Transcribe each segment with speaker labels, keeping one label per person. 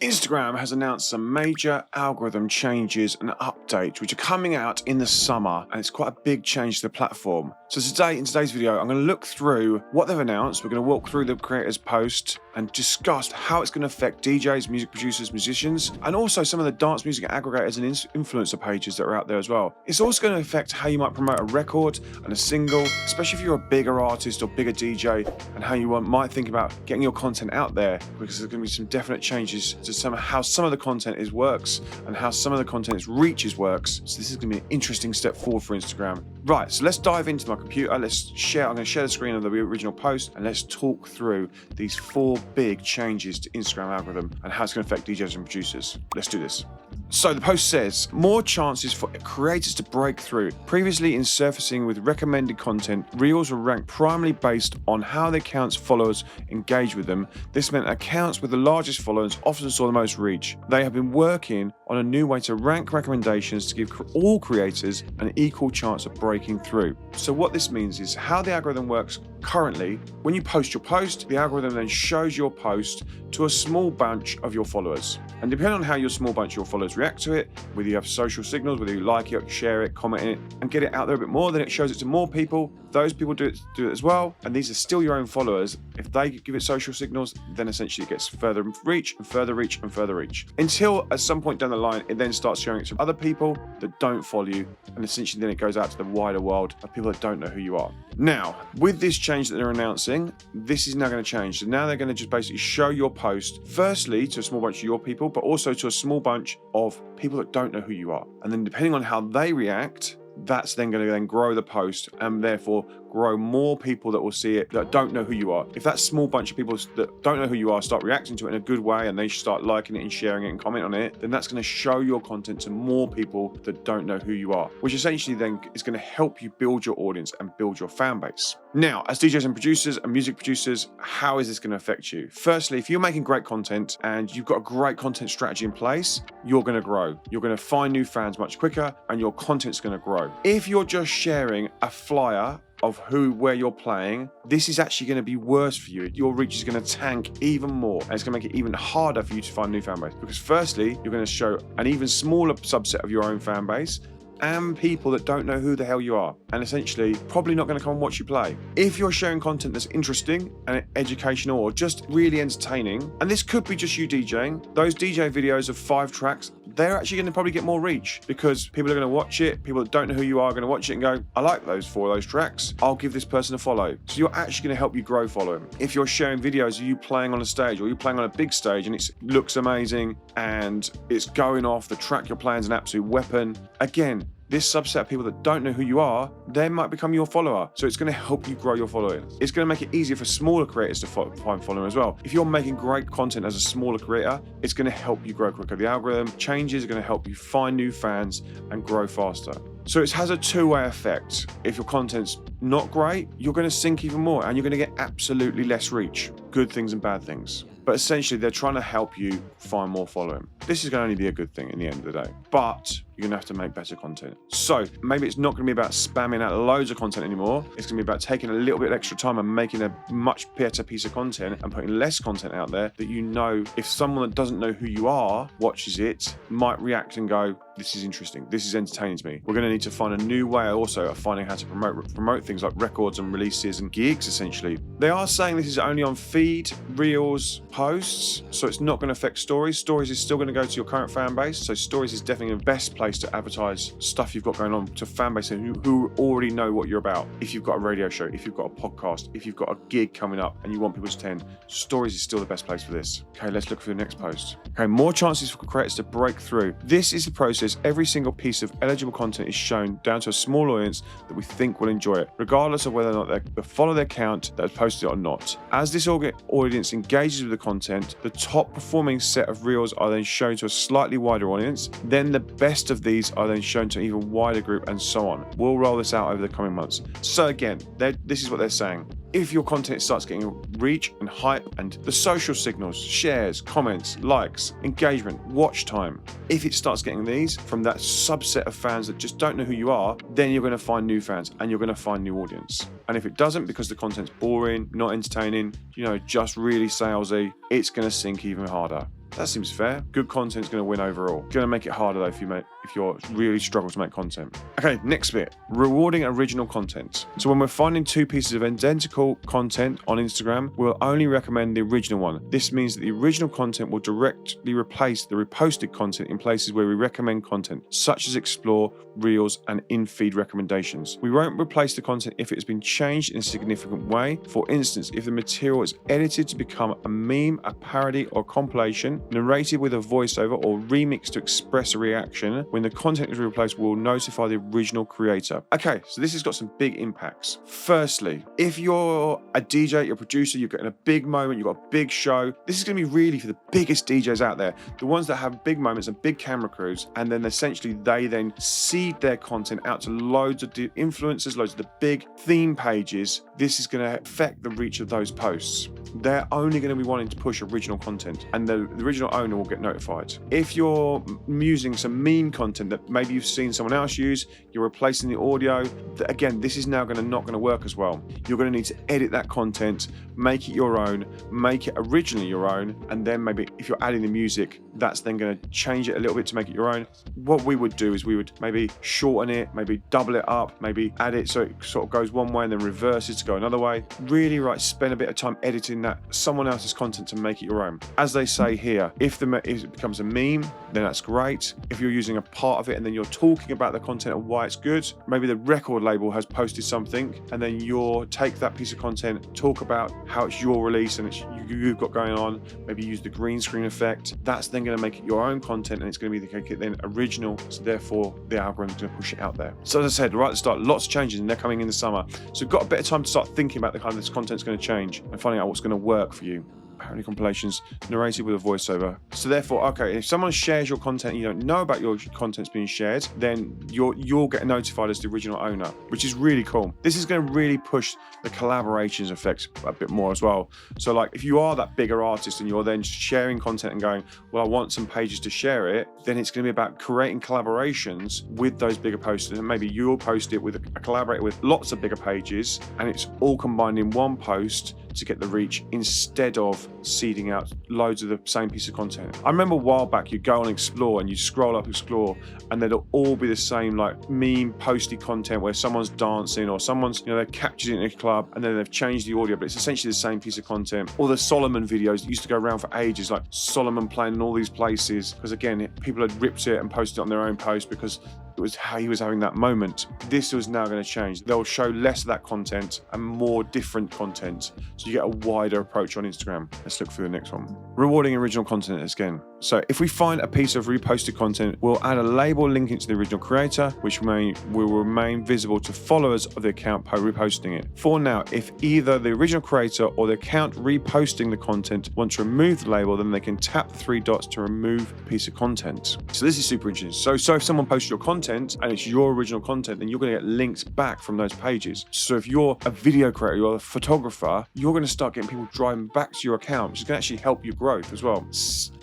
Speaker 1: Instagram has announced some major algorithm changes and updates which are coming out in the summer, and it's quite a big change to the platform. So today, in today's video, I'm going to look through what they've announced. We're going to walk through the creators' post and discuss how it's going to affect DJs, music producers, musicians, and also some of the dance music aggregators and influencer pages that are out there as well. It's also going to affect how you might promote a record and a single, especially if you're a bigger artist or bigger DJ, and how you might think about getting your content out there, because there's going to be some definite changes to how some of the content works and how some of the content's reaches works. So this is going to be an interesting step forward for Instagram. Right, so let's dive into my computer. I'm going to share the screen of the original post, and let's talk through these 4 big changes to Instagram algorithm and how it's going to affect DJs and producers. Let's do this. So the post says, more chances for creators to break through. Previously, in surfacing with recommended content, Reels were ranked primarily based on how the account's followers engage with them. This meant accounts with the largest followers often saw the most reach. They have been working on a new way to rank recommendations to give all creators an equal chance of breaking through. So what this means is how the algorithm works currently. When you post your post, the algorithm then shows your post to a small bunch of your followers. And depending on how your small bunch of your followers react to it, whether you have social signals, whether you like it, share it, comment it, and get it out there a bit more, then it shows it to more people. Those people do it as well. And these are still your own followers. If they give it social signals, then essentially it gets further reach and further reach and further reach. Until at some point down the line, it then starts showing it to other people that don't follow you. And essentially then it goes out to the wider world of people that don't know who you are. Now, with this change that they're announcing, this is now going to change. So now they're going to just basically show your post, firstly to a small bunch of your people, but also to a small bunch of people that don't know who you are. And then depending on how they react, that's then going to then grow the post and therefore grow more people that will see it that don't know who you are. If that small bunch of people that don't know who you are start reacting to it in a good way and they start liking it and sharing it and commenting on it, then that's going to show your content to more people that don't know who you are, which essentially then is going to help you build your audience and build your fan base. Now, as DJs and producers and music producers, how is this going to affect you? Firstly, if you're making great content and you've got a great content strategy in place, you're going to grow. You're going to find new fans much quicker and your content's going to grow. If you're just sharing a flyer of where you're playing, this is actually going to be worse for you. Your reach is going to tank even more, and it's going to make it even harder for you to find new fan base, because firstly, you're going to show an even smaller subset of your own fan base and people that don't know who the hell you are, and essentially probably not going to come and watch you play. If you're sharing content that's interesting and educational or just really entertaining, and this could be just you DJing, those DJ videos of 5 tracks, they're actually going to probably get more reach because people are going to watch it. People that don't know who you are going to watch it and go, I like those 4 of those tracks. I'll give this person a follow. So you're actually going to help you grow following. If you're sharing videos of you playing on a stage or you're playing on a big stage and it looks amazing and it's going off, the track you're playing is an absolute weapon, again, this subset of people that don't know who you are, they might become your follower. So it's going to help you grow your following. It's going to make it easier for smaller creators to find following as well. If you're making great content as a smaller creator, it's going to help you grow quicker. The algorithm changes are going to help you find new fans and grow faster. So it has a 2-way effect. If your content's not great, you're going to sink even more and you're going to get absolutely less reach. Good things and bad things. But essentially, they're trying to help you find more following. This is going to only be a good thing in the end of the day. But you're going to have to make better content. So maybe it's not going to be about spamming out loads of content anymore. It's going to be about taking a little bit extra time and making a much better piece of content and putting less content out there that you know if someone that doesn't know who you are watches it, might react and go, this is interesting, this is entertaining to me. We're going to need to find a new way also of finding how to promote things like records and releases and gigs, essentially. They are saying this is only on feed, reels, posts, so it's not going to affect stories. Stories is still going to go to your current fan base, so stories is definitely the best place to advertise stuff you've got going on to fan base who already know what you're about. If you've got a radio show, if you've got a podcast, if you've got a gig coming up and you want people to attend, stories is still the best place for this. Okay, let's look for the next post. Okay, more chances for creators to break through. This is the process. Every single piece of eligible content is shown down to a small audience that we think will enjoy it, regardless of whether or not they follow their account that has posted it or not. As this audience engages with the content, the top performing set of reels are then shown to a slightly wider audience. Then the best of these are then shown to an even wider group, and so on. We'll roll this out over the coming months. So again, this is what they're saying. If your content starts getting reach and hype and the social signals, shares, comments, likes, engagement, watch time, if it starts getting these from that subset of fans that just don't know who you are, then you're going to find new fans and you're going to find new audience. And if it doesn't, because the content's boring, not entertaining, just really salesy, it's going to sink even harder. That seems fair. Good content is going to win overall. Going to make it harder though if you're really struggle to make content. Okay, next bit, rewarding original content. So when we're finding two pieces of identical content on Instagram, we'll only recommend the original one. This means that the original content will directly replace the reposted content in places where we recommend content, such as Explore, Reels, and in-feed recommendations. We won't replace the content if it has been changed in a significant way. For instance, if the material is edited to become a meme, a parody, or compilation, narrated with a voiceover, or remixed to express a reaction, when the content is replaced, we'll notify the original creator. Okay, so this has got some big impacts. Firstly, if you're a DJ, you're a producer, you're getting a big moment, you've got a big show, this is going to be really for the biggest DJs out there, the ones that have big moments and big camera crews, and then essentially they then seed their content out to loads of influencers, loads of the big theme pages. This is going to affect the reach of those posts. They're only going to be wanting to push original content, and the original owner will get notified. If you're using some meme content that maybe you've seen someone else use, you're replacing the audio, again, this is now not going to work as well. You're going to need to edit that content, make it your own, make it originally your own, and then maybe if you're adding the music, that's then going to change it a little bit to make it your own. What we would do is we would maybe shorten it, maybe double it up, maybe add it so it sort of goes one way and then reverses to go another way. Really, spend a bit of time editing that someone else's content to make it your own. As they say here, if it becomes a meme, then that's great. If you're using a part of it and then you're talking about the content and why it's good, maybe the record label has posted something and then you'll take that piece of content, talk about how it's your release and you've got going on, maybe use the green screen effect. That's then going to make it your own content, and it's going to be then original, so therefore the algorithm's going to push it out there. So as I said right at the start, lots of changes and they're coming in the summer, so we've got a bit of time to start thinking about the kind of this content's going to change and finding out what's going to work for you. Parody compilations narrated with a voiceover. So therefore, okay, if someone shares your content and you don't know about your content's being shared, then you'll get notified as the original owner, which is really cool. This is going to really push the collaborations effect a bit more as well. So like if you are that bigger artist and you're then sharing content and going, well, I want some pages to share it, then it's going to be about creating collaborations with those bigger posters, and maybe you'll post it with a collaborator with lots of bigger pages, and it's all combined in one post to get the reach instead of seeding out loads of the same piece of content. I remember a while back you go on Explore and you scroll up Explore and they'll all be the same like meme posty content where someone's dancing or someone's, they're captured in a club and then they've changed the audio, but it's essentially the same piece of content. Or the Solomon videos that used to go around for ages, like Solomon playing in all these places, because again, people had ripped it and posted it on their own post because it was how he was having that moment. This was now going to change. They'll show less of that content and more different content. So you get a wider approach on Instagram. Let's look through the next one. Rewarding original content again. So if we find a piece of reposted content, we'll add a label linking to the original creator, which will remain visible to followers of the account reposting it. For now, if either the original creator or the account reposting the content wants to remove the label, then they can tap the three dots to remove a piece of content. So this is super interesting. So if someone posts your content and it's your original content, then you're going to get links back from those pages. So if you're a video creator, you're a photographer, you're going to start getting people driving back to your account, which is going to actually help your growth as well.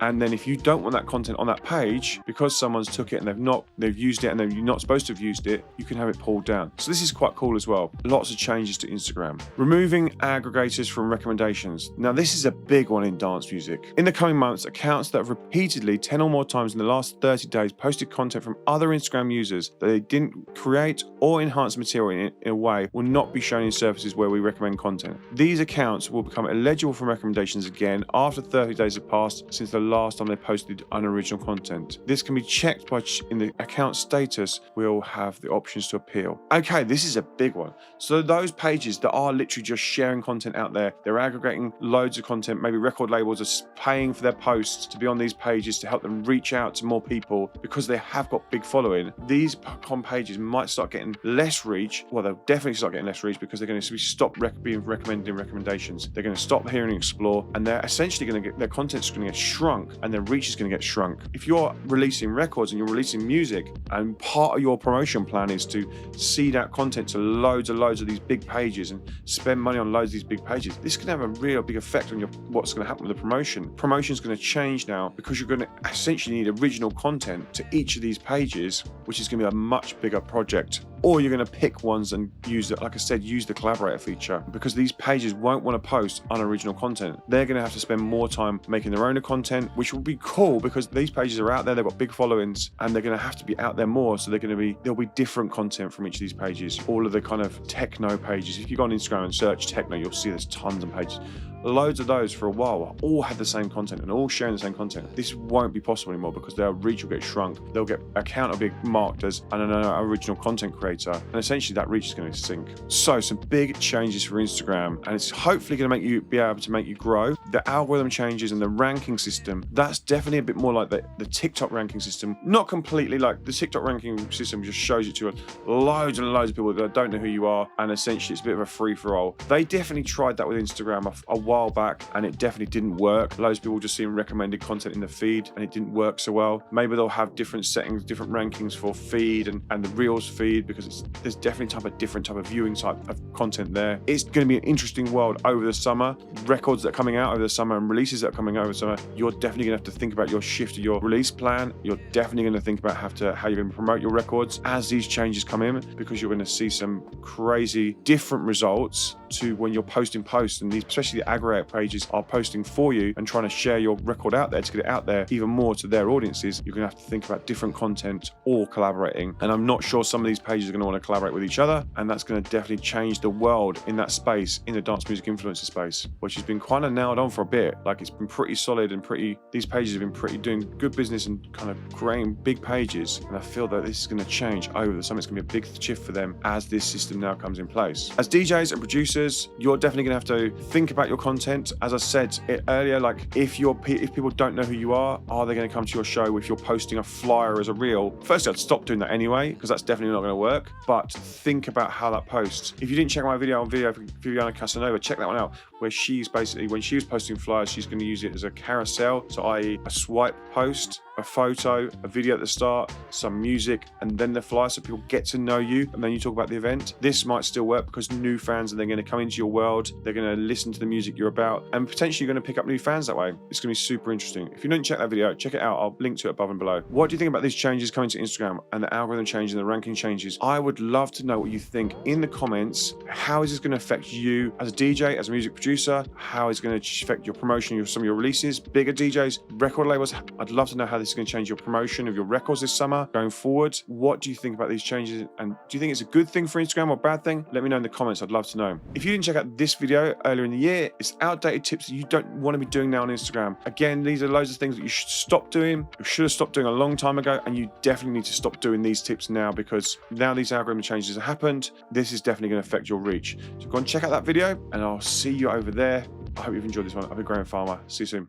Speaker 1: And then if you don't want that content on that page because someone's took it and they've used it and you're not supposed to have used it, you can have it pulled down. So this is quite cool as well. Lots of changes to Instagram. Removing aggregators from recommendations. Now this is a big one in dance music. In the coming months, accounts that have repeatedly 10 or more times in the last 30 days posted content from other Instagram users that they didn't create or enhance material in a way will not be shown in services where we recommend content. These accounts will become eligible for recommendations again after 30 days have passed since the last time they posted unoriginal content. This can be checked by in the account status. We'll have the options to appeal. Okay, this is a big one. So those pages that are literally just sharing content out there, they're aggregating loads of content, maybe record labels are paying for their posts to be on these pages to help them reach out to more people because they have got big following. These pages might start getting less reach. Well, they'll definitely start getting less reach because they're going to stop being recommended in recommendations. They're going to stop hearing Explore, and they're essentially going to get their content's going to get shrunk and their reach is going to get shrunk. If you're releasing records and you're releasing music and part of your promotion plan is to seed out content to loads and loads of these big pages and spend money on loads of these big pages, this can have a real big effect on what's going to happen with the promotion. Promotion's going to change now because you're going to essentially need original content to each of these pages, which is going to be a much bigger project. or you're going to pick ones and use it, like I said, use the collaborator feature, because these pages won't want to post unoriginal content. They're going to have to spend more time making their own content, which will be cool because these pages are out there, they've got big followings, and they're going to have to be out there more. So there'll be different content from each of these pages. All of the kind of techno pages, if you go on Instagram and search techno, you'll see there's tons of pages. Loads of those for a while all had the same content and all sharing the same content. This won't be possible anymore because their reach will get shrunk. They'll get account will be marked as an original content creator, and essentially that reach is going to sink. So some big changes for Instagram, and it's hopefully going to be able to make you grow. The algorithm changes and the ranking system, that's definitely a bit more like the TikTok ranking system. Not completely like the TikTok ranking system just shows it to loads and loads of people that don't know who you are, and essentially it's a bit of a free-for-all. They definitely tried that with Instagram a while back, and it definitely didn't work. Loads of people just seeing recommended content in the feed, and it didn't work so well. Maybe they'll have different settings, different rankings for feed and the Reels feed, because there's definitely different type of viewing type of content there. It's going to be an interesting world over the summer. Records that are coming out over the summer and releases that are coming out over the summer, you're definitely going to have to think about your shift to your release plan. You're definitely going to think about how you're going to promote your records as these changes come in, because you're going to see some crazy different results to when you're posting posts, and these, especially the aggregator pages, are posting for you and trying to share your record out there to get it out there even more to their audiences. You're going to have to think about different content or collaborating, and I'm not sure some of these pages are going to want to collaborate with each other, and that's going to definitely change the world in that space, in the dance music influencer space, which has been kind of nailed on for a bit. Like, it's been pretty solid and these pages have been doing good business and kind of growing big pages, and I feel that this is going to change over the summer. It's going to be a big shift for them as this system now comes in place. As DJs and producers, you're definitely going to have to think about your content. As I said it earlier, like if people don't know who you are they going to come to your show if you're posting a flyer as a reel? Firstly, I'd stop doing that anyway, because that's definitely not going to work. But think about how that posts. If you didn't check my video on Viviana Casanova, check that one out, where she's basically, when she was posting flyers, she's going to use it as a carousel, so i.e. a swipe post, a photo, a video at the start, some music, and then the flyer, so people get to know you, and then you talk about the event. This might still work because new fans are then going to come into your world, they're going to listen to the music you're about, and potentially you're going to pick up new fans that way. It's going to be super interesting. If you didn't check that video, check it out. I'll link to it above and below. What do you think about these changes coming to Instagram and the algorithm changes and the ranking changes? I would love to know what you think in the comments. How is this going to affect you as a DJ, as a music producer? How is it going to affect your promotion of some of your releases? Bigger DJs, record labels, I'd love to know how this is going to change your promotion of your records this summer going forward. What do you think about these changes, and do you think it's a good thing for Instagram or bad thing? Let me know in the comments. I'd love to know. If you didn't check out this video earlier in the year, it's outdated tips that you don't want to be doing now on Instagram. Again, these are loads of things that you should stop doing. You should have stopped doing a long time ago, and you definitely need to stop doing these tips now, because now these algorithm changes have happened. This is definitely going to affect your reach. So go and check out that video, and I'll see you over there. I hope you've enjoyed this one. I've been Grahame Farmer. See you soon.